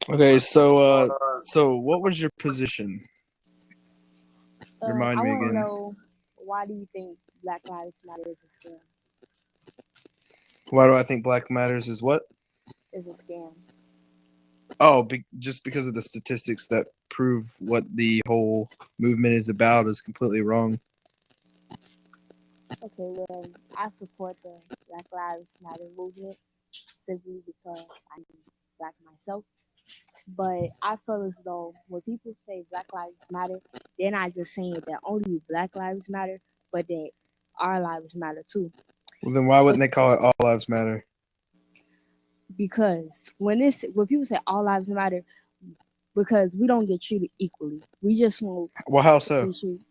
Okay, so what was your position? Remind I me want to again. know, why do you think Black Lives Matter is a scam? Why do I think Black Matters is what? Is a scam. Oh, just because of the statistics that prove what the whole movement is about is completely wrong. Okay, well, I support the Black Lives Matter movement simply because I'm black myself. But I feel as though when people say Black Lives Matter, they're not just saying that only Black Lives Matter, but that our lives matter too. Well, then why wouldn't But they call it All Lives Matter? because when people say all lives matter, because we don't get treated equally, we just want Well, how to so? be treated.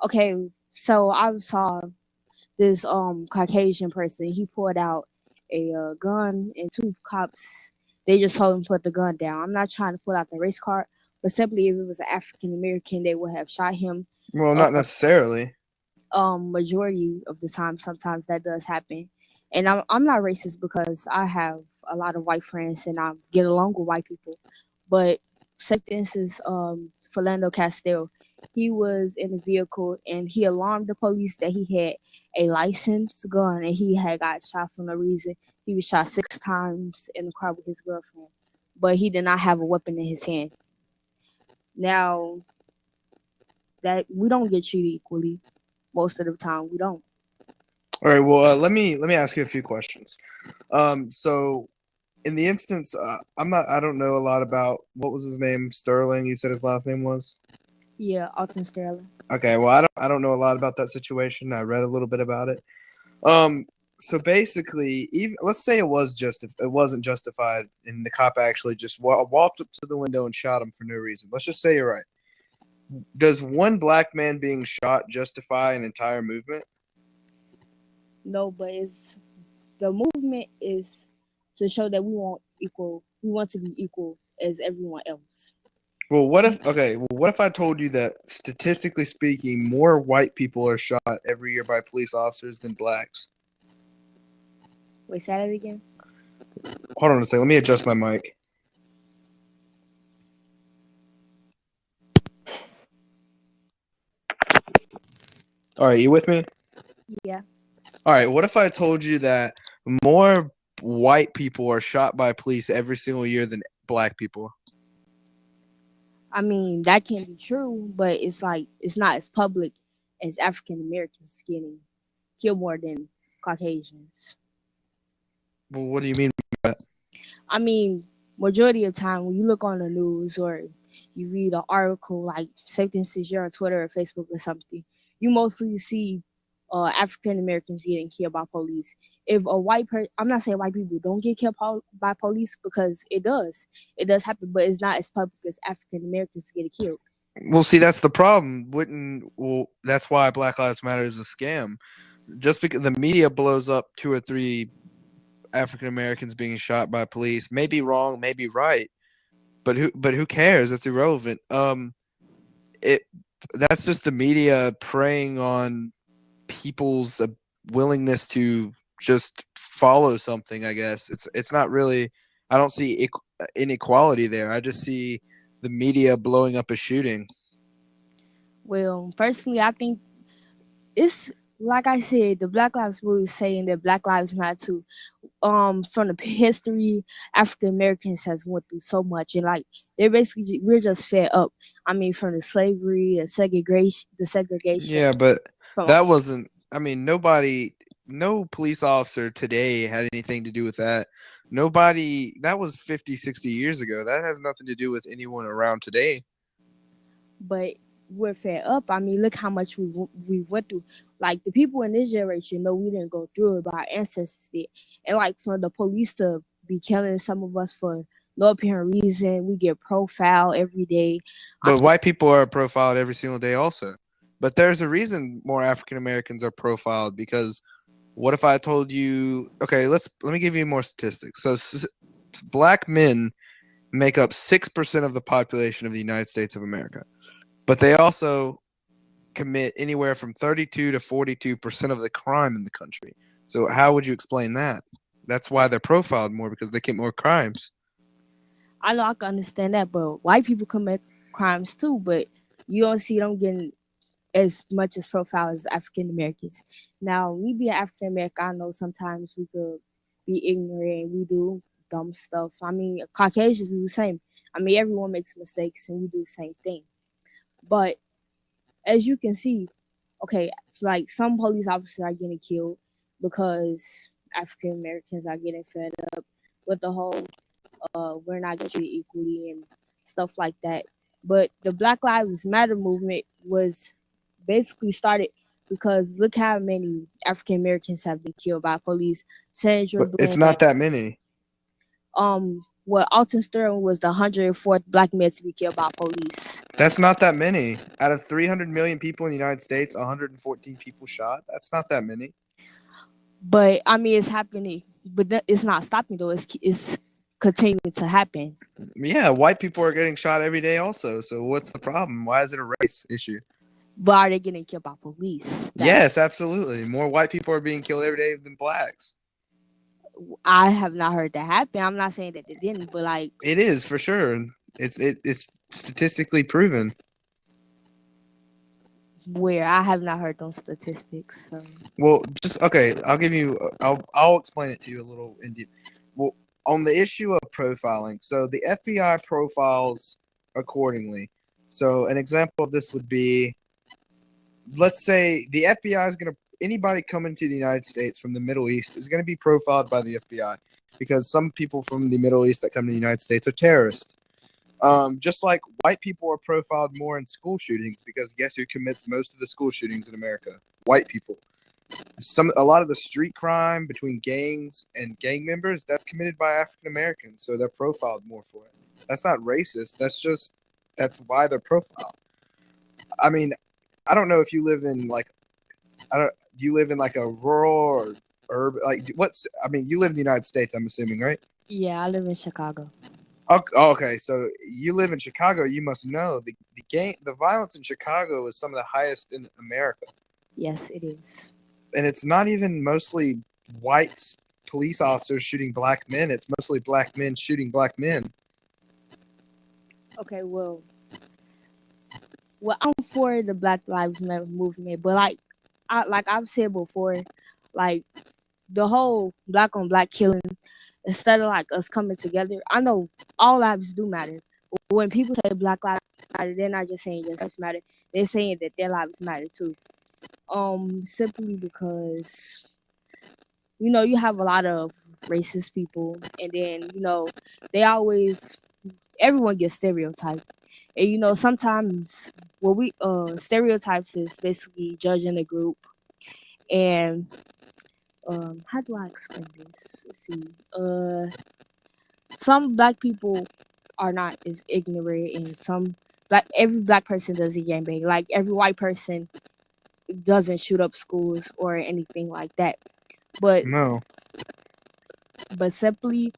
Okay, so I saw this Caucasian person. He pulled out a gun, and two cops. They just told him to put the gun down. I'm not trying to pull out the race card, but simply if it was an African American, they would have shot him. Well, Uh, not necessarily. Majority of the time, sometimes that does happen. And I'm not racist because I have a lot of white friends and I get along with white people. But say for instance, Philando Castile, he was in a vehicle and he alarmed the police that he had a licensed gun and he had got shot for no reason. He was shot 6 times in the car with his girlfriend, but he did not have a weapon in his hand. Now that we don't get treated equally most of the time, we don't. All right. Well, let me ask you a few questions. So in the instance, I don't know a lot about what was his name, Sterling. You said his last name was. Yeah, Alton Sterling. Okay. Well, I don't know a lot about that situation. I read a little bit about it. Um, so basically, even let's say it wasn't justified, and the cop actually just walked up to the window and shot him for no reason. Let's just say you're right. Does one black man being shot justify an entire movement? No, but it's the movement is to show that we want to be equal as everyone else. Well, what if I told you that statistically speaking, more white people are shot every year by police officers than blacks? Wait, say that again. Hold on a second. Let me adjust my mic. All right, you with me? Yeah. All right. What if I told you that more white people are shot by police every single year than black people? I mean, that can be true, but it's like it's not as public as African Americans getting killed more than Caucasians. Well, what do you mean? I mean, majority of time when you look on the news or you read an article, like say for instance you're on Twitter or Facebook or something, you mostly see African Americans getting killed by police. If a white person, I'm not saying white people don't get killed by police because it does happen, but it's not as public as African Americans getting killed. Well, see, that's the problem. That's why Black Lives Matter is a scam. Just because the media blows up two or three African Americans being shot by police, may be wrong, may be right, but who cares? It's irrelevant. It That's just the media preying on people's willingness to just follow something. I guess it's not really. I don't see inequality there. I just see the media blowing up a shooting. Well, personally, I think it's like I said, the Black Lives Movement is saying that Black Lives Matter too. From the history, African Americans has went through so much, and like they're basically we're just fed up. I mean, from the slavery, the segregation Yeah, but from. that wasn't. I mean, no police officer today had anything to do with that. Nobody. That was 50, 60 years ago. That has nothing to do with anyone around today. But we're fed up. I mean, look how much we went through. Like the people in this generation know we didn't go through it, but our ancestors did. And like for the police to be killing some of us for no apparent reason, we get profiled every day. I But white people are profiled every single day, also. But there's a reason more African Americans are profiled because what if I told you? Okay, let me give you more statistics. So, black men make up 6% of the population of the United States of America, but they also commit anywhere from 32 to 42% of the crime in the country. So, how would you explain that? That's why they're profiled more because they commit more crimes. I know I can understand that, but white people commit crimes too, but you don't see them getting as much as profile as African Americans. Now, me being African American, I know sometimes we could be ignorant and we do dumb stuff. I mean, Caucasians do the same. I mean, everyone makes mistakes and we do the same thing. But as you can see, okay, like some police officers are getting killed because African Americans are getting fed up with the whole we're not treated equally and stuff like that. But the Black Lives Matter movement was basically started because look how many African Americans have been killed by police. Senator But it's Bland, not that many. well, Alton Sterling was the 104th black man to be killed by police. That's not that many. Out of 300 million people in the United States, 114 people shot. That's not that many. But I mean, it's happening, but it's not stopping though. It's continuing to happen. Yeah, white people are getting shot every day also. So what's the problem? Why is it a race issue? But are they getting killed by police? Yes, absolutely. More white people are being killed every day than blacks. I have not heard that happen. I'm not saying that they didn't, but like It is for sure. It's statistically proven. where I have not heard those statistics. So. Well, just okay. I'll give you. I'll explain it to you a little in deep. Well, on the issue of profiling, so the FBI profiles accordingly. So an example of this would be, let's say the FBI is going to anybody coming to the United States from the Middle East is going to be profiled by the FBI because some people from the Middle East that come to the United States are terrorists. Just like white people are profiled more in school shootings because guess who commits most of the school shootings in America? White people. A lot of the street crime between gangs and gang members that's committed by African Americans, so they're profiled more for it. That's not racist. That's why they're profiled. I mean, I don't know if you live in like do you live in like a rural or urban you live in the United States, I'm assuming, right? Yeah, I live in Chicago. Okay, so you live in Chicago. You must know the violence in Chicago is some of the highest in America, Yes, it is. and it's not even mostly white police officers shooting black men. It's mostly black men shooting black men. Okay, well, I'm for the Black Lives Matter movement, but like I've said before, like the whole black on black killing, instead of like us coming together, I know all lives do matter. But when people say Black Lives Matter, they're not just saying just lives matter. They're saying that their lives matter too. Simply because you have a lot of racist people, and then they always everyone gets stereotyped. And sometimes what we stereotypes is basically judging a group. And how do I explain this? Let's see. Some black people are not as ignorant, and every black person doesn't gangbang. Like every white person doesn't shoot up schools or anything like that. But No. Simply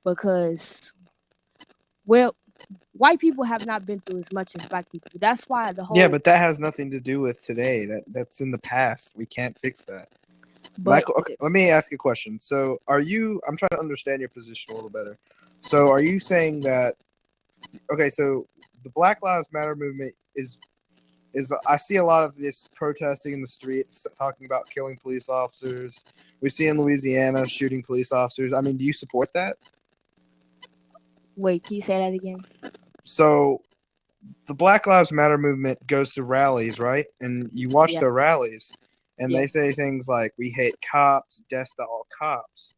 because, well, white people have not been through as much as black people. That's why the whole Yeah, but that has nothing to do with today. That's in the past. We can't fix that. but Michael, okay, let me ask you a question. So, I'm trying to understand your position a little better. So, are you saying that? Okay, so the Black Lives Matter movement is I see a lot of this protesting in the streets, talking about killing police officers. We see in Louisiana shooting police officers. I mean, do you support that? Wait, can you say that again? So the Black Lives Matter movement goes to rallies, right? And you watch their rallies, and they say things like, "We hate cops, death to all cops."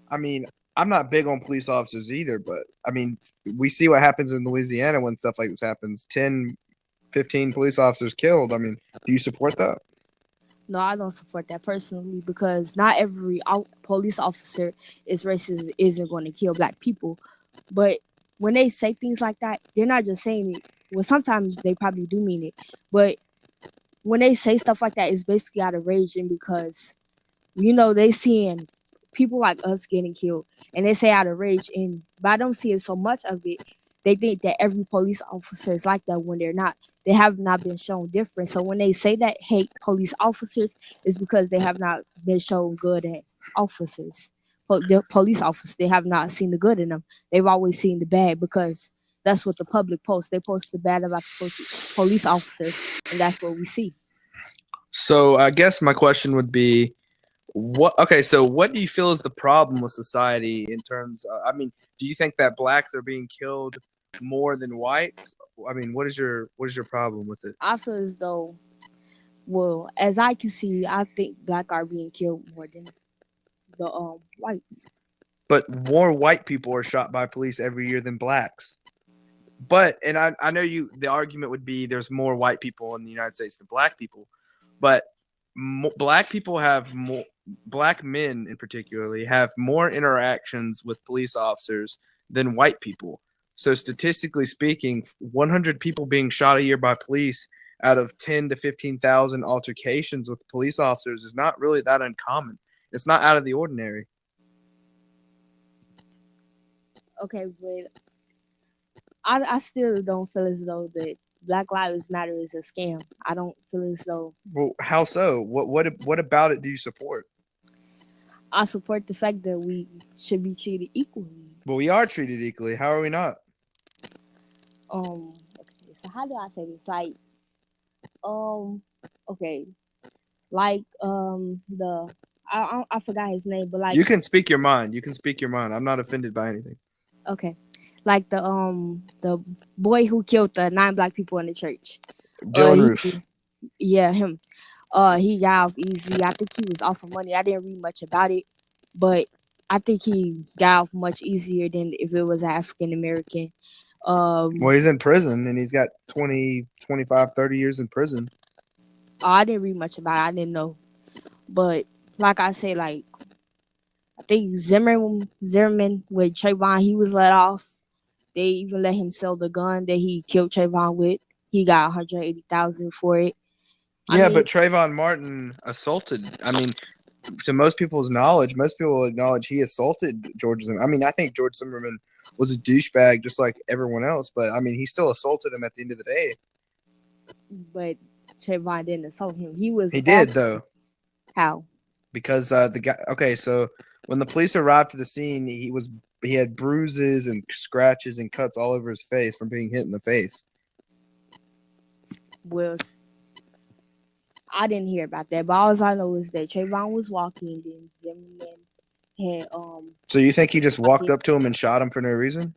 I mean, I'm not big on police officers either, but I mean, we see what happens in Louisiana when stuff like this happens. 10, 15 police officers killed. I mean, do you support that? No, I don't support that personally because not every police officer is racist isn't going to kill black people. But when they say things like that, they're not just saying it. Well, sometimes they probably do mean it, but when they say stuff like that, it's basically out of rage and because they seeing people like us getting killed, and they say out of rage, but I don't see it so much of it. They think that every police officer is like that when they're not. They have not been shown different. So when they say that hate police officers, it's because they have not been shown good at officers. the police officers. They have not seen the good in them. They've always seen the bad because that's what the public posts. They post the bad about the police officers, and that's what we see. So I guess my question would be, what? Okay, so what do you feel is the problem with society in terms? I mean, do you think that blacks are being killed more than whites? I mean, what is your problem with it? I feel as though, well, as I can see, I think black are being killed more than the whites. But more white people are shot by police every year than blacks. But and I know the argument would be there's more white people in the United States than black people, but black people have more, black men in particularly have more interactions with police officers than white people. So statistically speaking, 100 people being shot a year by police out of 10 to 15,000 altercations with police officers is not really that uncommon. It's not out of the ordinary. Okay, but I still don't feel as though that Black Lives Matter is a scam. I don't feel as though. Well, how so? What about it do you support? I support the fact that we should be treated equally. But we are treated equally. How are we not? Okay, so how do I say this? Like, okay, like, I forgot his name, but like, you can speak your mind. You can speak your mind. I'm not offended by anything. Okay, like the boy who killed the 9 black people in the church. Dylan Roof. Yeah, him. He got off easy. I think he was off of money. I didn't read much about it, but I think he got off much easier than if it was African American. Well, he's in prison, and he's got 20, 25, 30 years in prison. I didn't read much about it. I didn't know. But like I say, like, I think Zimmerman with Trayvon, he was let off. They even let him sell the gun that he killed Trayvon with. He got $180,000 for it. Yeah, but Trayvon Martin assaulted. I mean, to most people's knowledge, most people acknowledge he assaulted George Zimmerman. I mean, I think George Zimmerman was a douchebag just like everyone else, but I mean, he still assaulted him at the end of the day. But Trayvon didn't assault him. He did though. How? Because the guy. Okay, so when the police arrived to the scene, he had bruises and scratches and cuts all over his face from being hit in the face. Well, I didn't hear about that, but all I know is that Trayvon was walking, and Zimmerman had So you think he just walked up to him and shot him for no reason?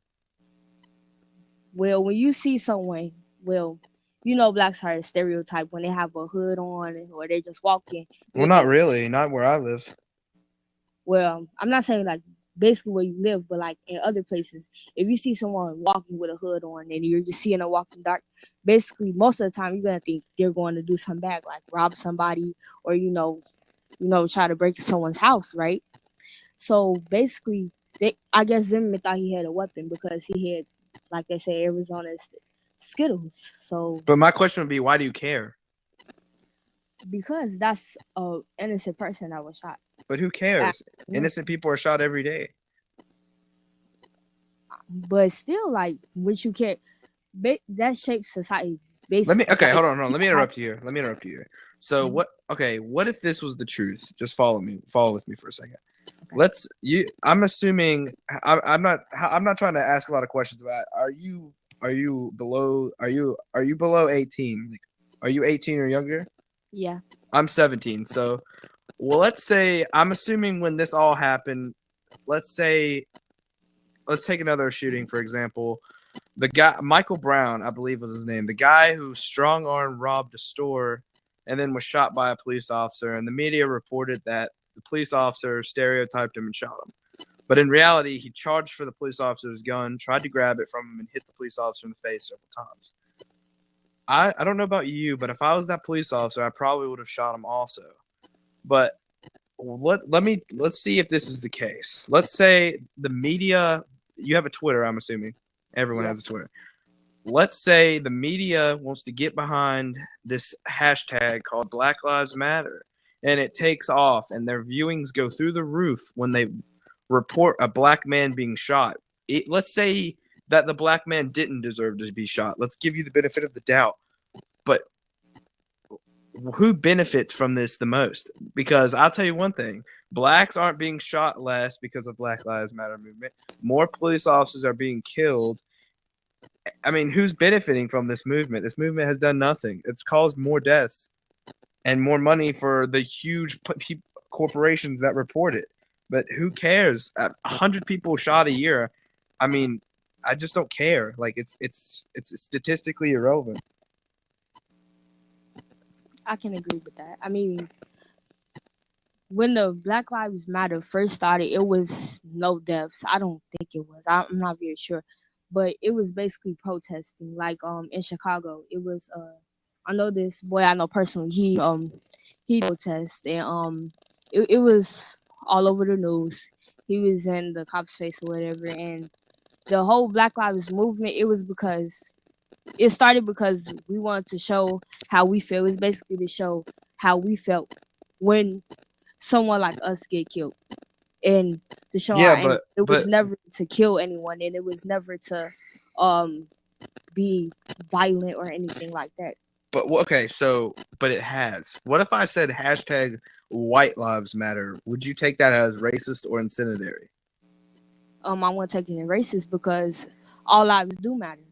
Well, when you see someone, blacks are a stereotype when they have a hood on or they're just walking. Well, not really, not where I live. Well, I'm not saying like basically where you live, but like in other places, if you see someone walking with a hood on and you're just seeing them walking dark, basically most of the time you're gonna think they're going to do something bad, like rob somebody or try to break someone's house, right? So basically, I guess Zimmerman thought he had a weapon because he had, like they say, Arizona Skittles. So, but my question would be, why do you care? Because that's an innocent person that was shot. But who cares? Innocent people are shot every day. But still, like, would you care? That shapes society. Basically. Hold on. Let me interrupt you here. So what if this was the truth? Just follow with me for a second. Okay. I'm assuming I'm not trying to ask a lot of questions about it. Are you below 18? Like, are you 18 or younger? Yeah. I'm 17. So, well, let's say I'm assuming when this all happened, let's take another shooting, for example. The guy, Michael Brown, I believe was his name, the guy who strong-armed robbed a store and then was shot by a police officer, and the media reported that the police officer stereotyped him and shot him. But in reality, he charged for the police officer's gun, tried to grab it from him, and hit the police officer in the face several times. I don't know about you, but if I was that police officer, I probably would have shot him also. But let's see if this is the case. Let's say the media, you have a Twitter, I'm assuming. Everyone has a Twitter. Let's say the media wants to get behind this hashtag called Black Lives Matter, and it takes off, and their viewings go through the roof when they report a black man being shot. Let's say that the black man didn't deserve to be shot. Let's give you the benefit of the doubt. But who benefits from this the most? Because I'll tell you one thing: blacks aren't being shot less because of Black Lives Matter movement. More police officers are being killed. I mean, who's benefiting from this movement? This movement has done nothing. It's caused more deaths and more money for the huge corporations that report it. But who cares? 100 people shot a year. I mean, I just don't care. Like it's statistically irrelevant. I can agree with that. I mean, when the Black Lives Matter first started, it was no deaths. I don't think it was. I'm not very sure, but it was basically protesting. Like in Chicago, it was I know this boy I know personally. He protest and it was all over the news. He was in the cop's face or whatever, and the whole Black Lives movement. It started because we wanted to show how we feel. It's basically to show how we felt when someone like us get killed, and to show Yeah, our anger. It was but never to kill anyone, and it was never to um be violent or anything like that. but okay, so but it has. What if I said hashtag White Lives Matter? Would you take that as racist or incendiary? I want to take it in racist because all lives do matter.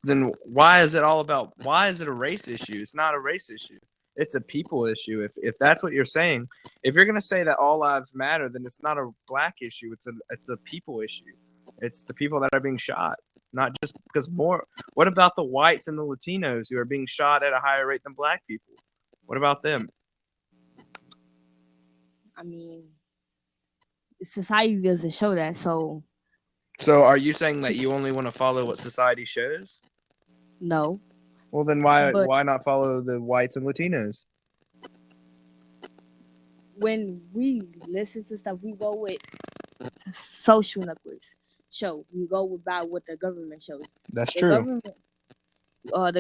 Then why is it all about? Why is it a race issue? It's not a race issue. It's a people issue. If that's what you're saying, if you're gonna say that all lives matter, then it's not a black issue. It's a people issue. It's the people that are being shot, not just because more. What about the whites and the Latinos who are being shot at a higher rate than black people? What about them? I mean, society doesn't show that, so So are you saying that you only want to follow what society shows? no. Well, then But why not follow the whites and Latinos? when we listen to stuff, we go with social networks show. We go about what the government shows. That's The true.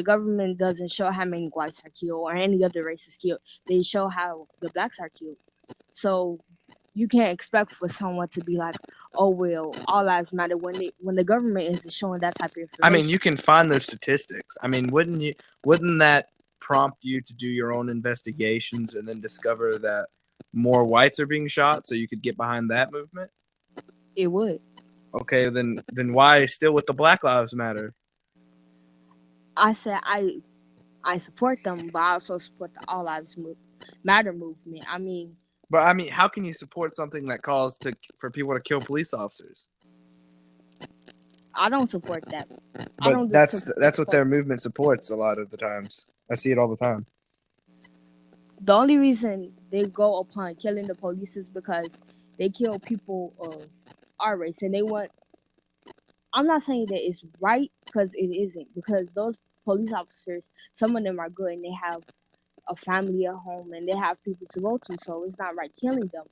government doesn't show how many whites are killed or any other races killed. They show how the blacks are killed. So you can't expect for someone to be like, "Oh well, all lives matter" when the government isn't showing that type of information. I mean, you can find those statistics. I mean, wouldn't that prompt you to do your own investigations and then discover that more whites are being shot so you could get behind that movement? It would. Okay, then why still with the Black Lives Matter? I said I support them, but I also support the All Lives Matter movement. But I mean, how can you support something that calls for people to kill police officers? I don't support that. I But don't that's what their movement supports a lot of the times. I see it all the time. The only reason they go upon killing the police is because they kill people of our race, and they want. I'm not saying that it's right because it isn't. Because those police officers, some of them are good, and they have a family at home, and they have people to go to. So it's not right killing them,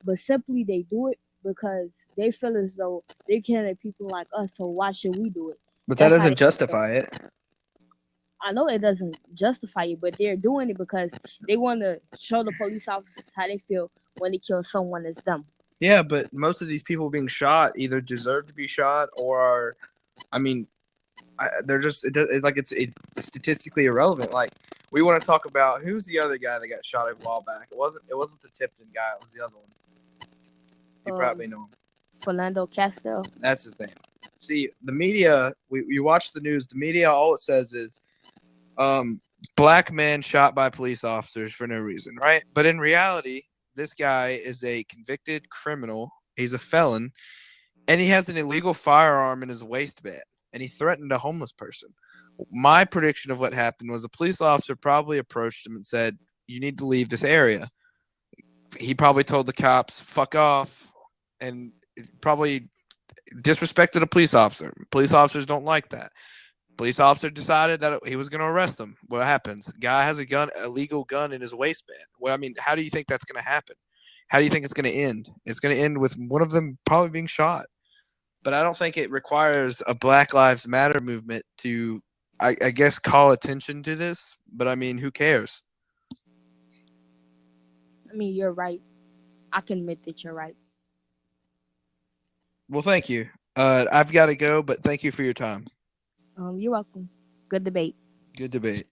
but simply they do it because they feel as though they're killing people like us. So why should we do it? But that doesn't justify it. I know it doesn't justify it, but they're doing it because they want to show the police officers how they feel when they kill someone as them. Yeah, but most of these people being shot either deserve to be shot or are, I mean, they're just it's statistically irrelevant. Like we want to talk about who's the other guy that got shot a while back. It wasn't the Tipton guy. It was the other one. You probably know him. Philando Castile. That's his name. See, the media. You watch the news. The media, all it says is, black man shot by police officers for no reason, right? But in reality, this guy is a convicted criminal. He's a felon, and he has an illegal firearm in his waistband, and he threatened a homeless person. My prediction of what happened was a police officer probably approached him and said, "You need to leave this area." He probably told the cops, "Fuck off," and probably disrespected a police officer. Police officers don't like that. Police officer decided that he was going to arrest him. What happens? Guy has a legal gun in his waistband. Well, I mean, how do you think that's going to happen? How do you think it's going to end? It's going to end with one of them probably being shot. But I don't think it requires a Black Lives Matter movement to, I guess, call attention to this. But I mean, who cares? I mean, you're right. I can admit that you're right. Well, thank you. I've got to go, but thank you for your time. You're welcome. Good debate. Good debate.